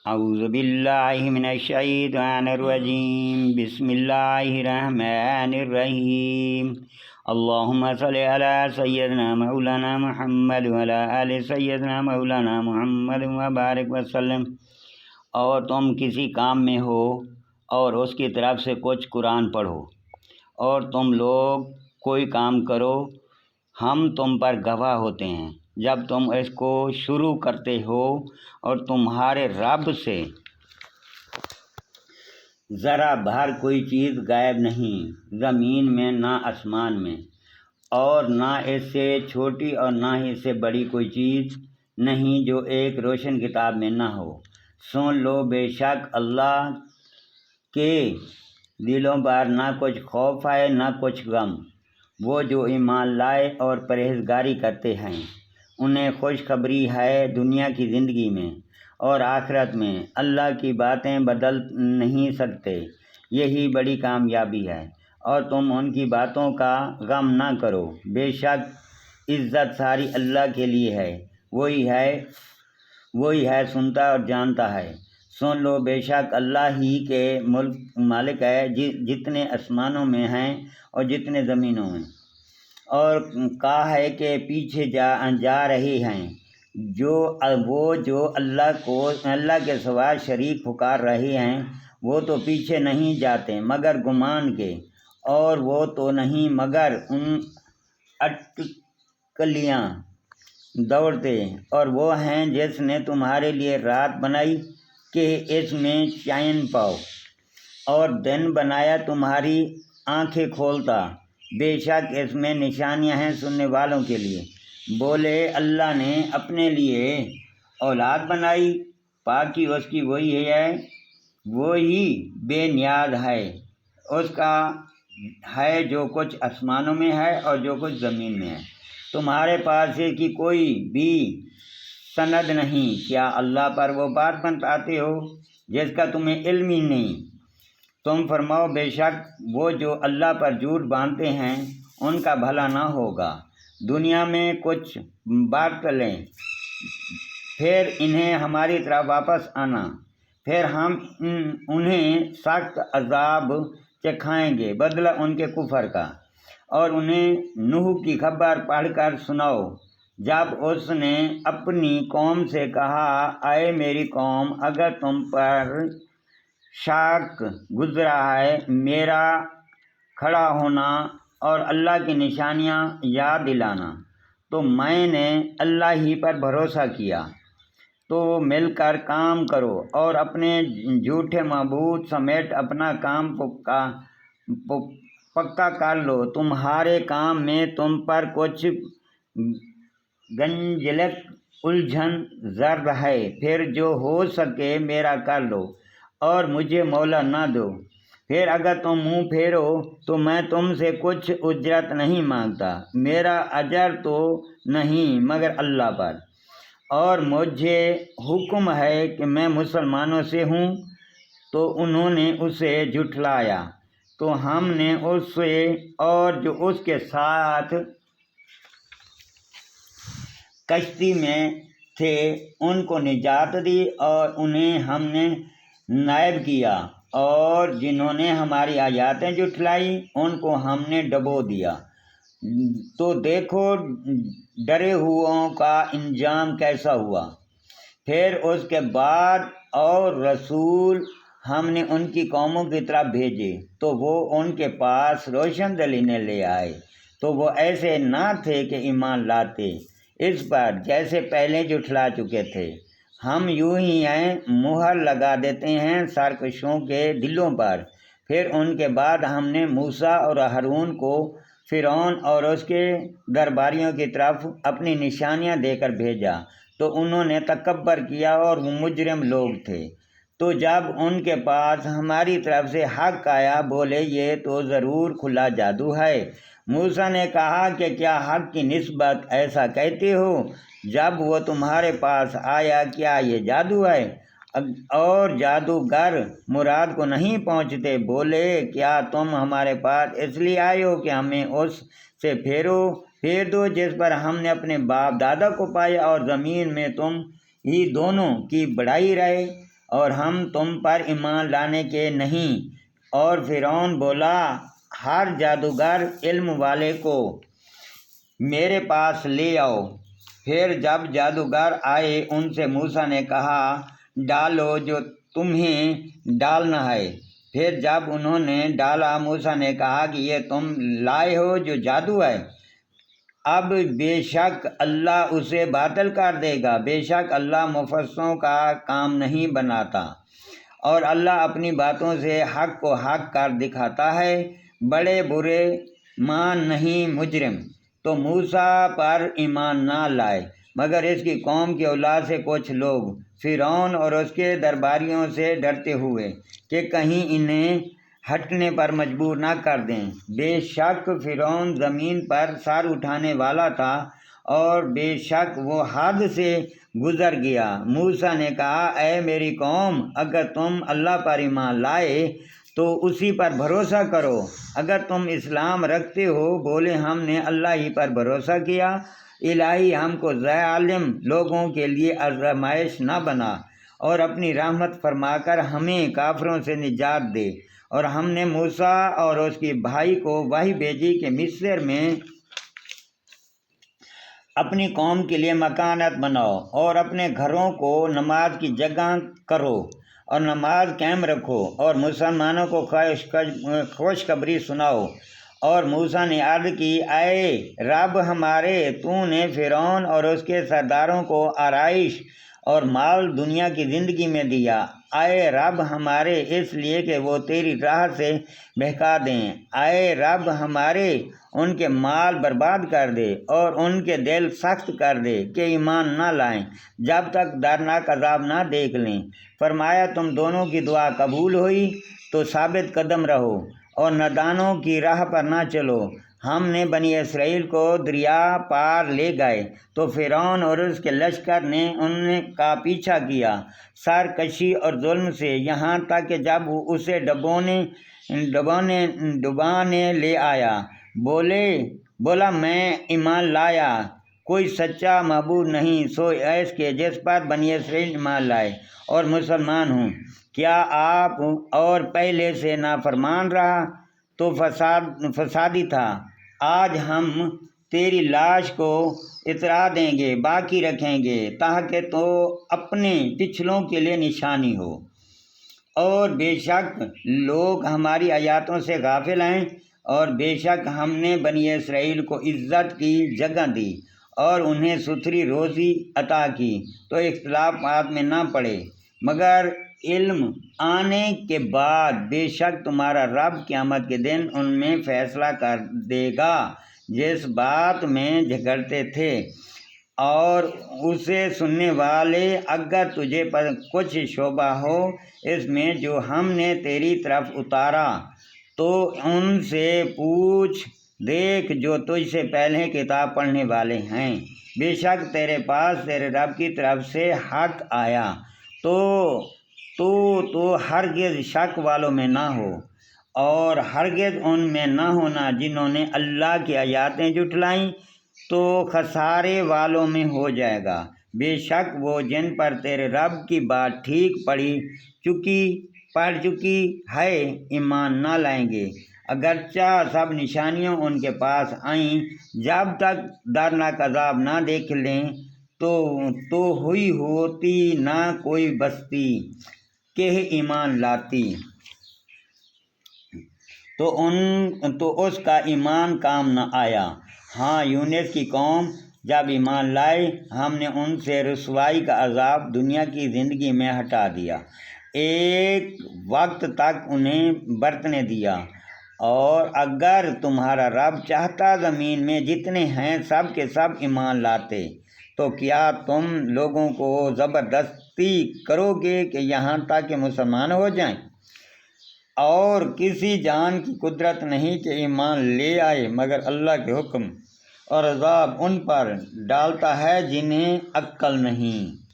اعوذ باللہ من الشیطان الرجیم، بسم اللہ الرحمن الرحیم۔ اللہم صلی علی سیدنا مولانا محمد وعلی آل سیدنا مولانا محمد وبارک وسلم۔ اور تم کسی کام میں ہو اور اس کی طرف سے کچھ قرآن پڑھو اور تم لوگ کوئی کام کرو، ہم تم پر گواہ ہوتے ہیں جب تم اس کو شروع کرتے ہو، اور تمہارے رب سے ذرا بھر کوئی چیز غائب نہیں، زمین میں نہ آسمان میں، اور نہ اس سے چھوٹی اور نہ ہی اس سے بڑی کوئی چیز نہیں جو ایک روشن کتاب میں نہ ہو۔ سن لو، بے شک اللہ کے دلوں پر نہ کچھ خوف آئے نہ کچھ غم۔ وہ جو ایمان لائے اور پرہیزگاری کرتے ہیں انہیں خوشخبری ہے دنیا کی زندگی میں اور آخرت میں۔ اللہ کی باتیں بدل نہیں سکتے، یہی بڑی کامیابی ہے، اور تم ان کی باتوں کا غم نہ کرو۔ بے شک عزت ساری اللہ کے لیے ہے، وہی ہے سنتا اور جانتا ہے۔ سن لو، بے شک اللہ ہی کے مالک ہے جتنے آسمانوں میں ہیں اور جتنے زمینوں میں، اور کہا ہے کہ پیچھے جا رہے ہیں وہ جو اللہ کے سوا شریک پکار رہے ہیں، وہ تو پیچھے نہیں جاتے مگر گمان کے، اور وہ تو نہیں مگر ان اٹکلیاں دوڑتے۔ اور وہ ہیں جس نے تمہارے لیے رات بنائی کہ اس میں چین پاؤ، اور دن بنایا تمہاری آنکھیں کھولتا۔ بے شک اس میں نشانیاں ہیں سننے والوں کے لیے۔ بولے، اللہ نے اپنے لیے اولاد بنائی، پاکی اس کی وہی بے نیاز ہے، اس کا ہے جو کچھ آسمانوں میں ہے اور جو کچھ زمین میں ہے۔ تمہارے پاس اس کی کوئی بھی سند نہیں، کیا اللہ پر وہ بات بتاتے ہو جس کا تمہیں علم ہی نہیں؟ تم فرماؤ، بے شک وہ جو اللہ پر جھوٹ باندھتے ہیں ان کا بھلا نہ ہوگا۔ دنیا میں کچھ بات لیں، پھر انہیں ہماری طرف واپس آنا، پھر ہم انہیں سخت عذاب چکھائیں گے بدلہ ان کے کفر کا۔ اور انہیں نوح کی خبر پڑھ کر سناؤ، جب اس نے اپنی قوم سے کہا، اے میری قوم، اگر تم پر شک گزرا ہے میرا کھڑا ہونا اور اللہ کی نشانیاں یاد دلانا، تو میں نے اللہ ہی پر بھروسہ کیا، تو مل کر کام کرو اور اپنے جھوٹے معبود سمیت اپنا کام پکا کر لو۔ تمہارے کام میں تم پر کچھ گنجلک الجھن زرد ہے، پھر جو ہو سکے میرا کر لو اور مجھے مولا نہ دو۔ پھر اگر تم منہ پھیرو تو میں تم سے کچھ اجرت نہیں مانگتا، میرا اجر تو نہیں مگر اللہ پر، اور مجھے حکم ہے کہ میں مسلمانوں سے ہوں۔ تو انہوں نے اسے جھٹلایا، تو ہم نے اسے اور جو اس کے ساتھ کشتی میں تھے ان کو نجات دی، اور انہیں ہم نے نائب کیا، اور جنہوں نے ہماری آیاتیں جھٹلائی ان کو ہم نے ڈبو دیا۔ تو دیکھو ڈرے ہوئوں کا انجام کیسا ہوا۔ پھر اس کے بعد اور رسول ہم نے ان کی قوموں کی طرف بھیجے، تو وہ ان کے پاس روشن دلیلیں لے آئے، تو وہ ایسے نہ تھے کہ ایمان لاتے اس پر جیسے پہلے جھٹلا چکے تھے۔ ہم یوں ہی مہر لگا دیتے ہیں سرکشوں کے دلوں پر۔ پھر ان کے بعد ہم نے موسیٰ اور ہارون کو فرعون اور اس کے درباریوں کی طرف اپنی نشانیاں دے کر بھیجا، تو انہوں نے تکبر کیا اور وہ مجرم لوگ تھے۔ تو جب ان کے پاس ہماری طرف سے حق آیا، بولے یہ تو ضرور کھلا جادو ہے۔ موسیٰ نے کہا کہ کیا حق کی نسبت ایسا کہتے ہو؟ جب وہ تمہارے پاس آیا کیا یہ جادو ہے؟ اور جادوگر مراد کو نہیں پہنچتے۔ بولے، کیا تم ہمارے پاس اس لیے آئے ہو کہ ہمیں اس سے پھیر دو جس پر ہم نے اپنے باپ دادا کو پایا، اور زمین میں تم ہی دونوں کی بڑائی رہے، اور ہم تم پر ایمان لانے کے نہیں۔ اور فرعون بولا، ہر جادوگر علم والے کو میرے پاس لے آؤ۔ پھر جب جادوگر آئے ان سے موسیٰ نے کہا، ڈالو جو تمہیں ڈالنا ہے۔ پھر جب انہوں نے ڈالا، موسیٰ نے کہا کہ یہ تم لائے ہو جو جادو ہے، اب بے شک اللہ اسے باطل کر دے گا۔ بے شک اللہ مفسروں کا کام نہیں بناتا، اور اللہ اپنی باتوں سے حق کو حق کر دکھاتا ہے۔ بڑے برے مان نہیں مجرم تو موسیٰ پر ایمان نہ لائے، مگر اس کی قوم کی اولاد سے کچھ لوگ فرعون اور اس کے درباریوں سے ڈرتے ہوئے کہ کہیں انہیں ہٹنے پر مجبور نہ کر دیں۔ بے شک فرعون زمین پر سر اٹھانے والا تھا، اور بے شک وہ حد سے گزر گیا۔ موسیٰ نے کہا، اے میری قوم، اگر تم اللہ پر ایمان لائے تو اسی پر بھروسہ کرو۔ اگر تم اسلام رکھتے ہو، بولے ہم نے اللہ ہی پر بھروسہ کیا، الہی ہم کو ظالم لوگوں کے لیے آزمائش نہ بنا، اور اپنی رحمت فرما کر ہمیں کافروں سے نجات دے۔ اور ہم نے موسیٰ اور اس کے بھائی کو وحی بھیجی کہ مصر میں اپنی قوم کے لیے مکانت بناؤ، اور اپنے گھروں کو نماز کی جگہ کرو، اور نماز قائم رکھو، اور مسلمانوں کو خوشخبری سناؤ۔ اور موسیٰ نے عرض کی، اے رب ہمارے، تو نے فرعون اور اس کے سرداروں کو آرائش اور مال دنیا کی زندگی میں دیا۔ اے رب ہمارے، اس لیے کہ وہ تیری راہ سے بہکا دیں۔ اے رب ہمارے، ان کے مال برباد کر دے، اور ان کے دل سخت کر دے کہ ایمان نہ لائیں جب تک دردناک عذاب نہ دیکھ لیں۔ فرمایا، تم دونوں کی دعا قبول ہوئی تو ثابت قدم رہو، اور نادانوں کی راہ پر نہ چلو۔ ہم نے بنی اسرائیل کو دریا پار لے گئے تو فرعون اور اس کے لشکر نے ان کا پیچھا کیا سرکشی اور ظلم سے، یہاں تک کہ جب وہ اسے ڈبانے لے آیا، بولا میں ایمان لایا، کوئی سچا معبود نہیں سو ایس کے جس پر بنی اسرائیل ایمان لائے، اور مسلمان ہوں۔ کیا آپ اور پہلے سے نافرمان رہا تو فسادی تھا؟ آج ہم تیری لاش کو اترا دیں گے، باقی رکھیں گے، تاکہ تو اپنے پچھلوں کے لیے نشانی ہو۔ اور بے شک لوگ ہماری آیاتوں سے غافل ہیں، اور بے شک ہم نے بنی اسرائیل کو عزت کی جگہ دی، اور انہیں ستھری روزی عطا کی، تو اختلافات میں نہ پڑے۔ مگر علم آنے کے بعد بے شک تمہارا رب قیامت کے دن ان میں فیصلہ کر دے گا جس بات میں جھگڑتے تھے۔ اور اسے سننے والے، اگر تجھے پر کچھ شبہ ہو اس میں جو ہم نے تیری طرف اتارا، تو ان سے پوچھ دیکھ جو تجھ سے پہلے کتاب پڑھنے والے ہیں۔ بے شک تیرے پاس تیرے رب کی طرف سے حق آیا، تو ہرگز شک والوں میں نہ ہو، اور ہرگز ان میں نہ ہونا جنہوں نے اللہ کی آیاتیں جھٹلائیں، تو خسارے والوں میں ہو جائے گا۔ بے شک وہ جن پر تیرے رب کی بات ٹھیک پڑ چکی ہے ایمان نہ لائیں گے، اگرچہ سب نشانیاں ان کے پاس آئیں، جب تک دردناک عذاب نہ دیکھ لیں تو ہوئی ہوتی نہ کوئی بستی کہ ایمان لاتی، تو اس کا ایمان کام نہ آیا۔ ہاں، یونس کی قوم جب ایمان لائے، ہم نے ان سے رسوائی کا عذاب دنیا کی زندگی میں ہٹا دیا، ایک وقت تک انہیں برتنے دیا۔ اور اگر تمہارا رب چاہتا زمین میں جتنے ہیں سب کے سب ایمان لاتے، تو کیا تم لوگوں کو زبردستی کرو گے کہ یہاں تک کہ مسلمان ہو جائیں؟ اور کسی جان کی قدرت نہیں کہ ایمان لے آئے مگر اللہ کے حکم، اور عذاب ان پر ڈالتا ہے جنہیں عقل نہیں۔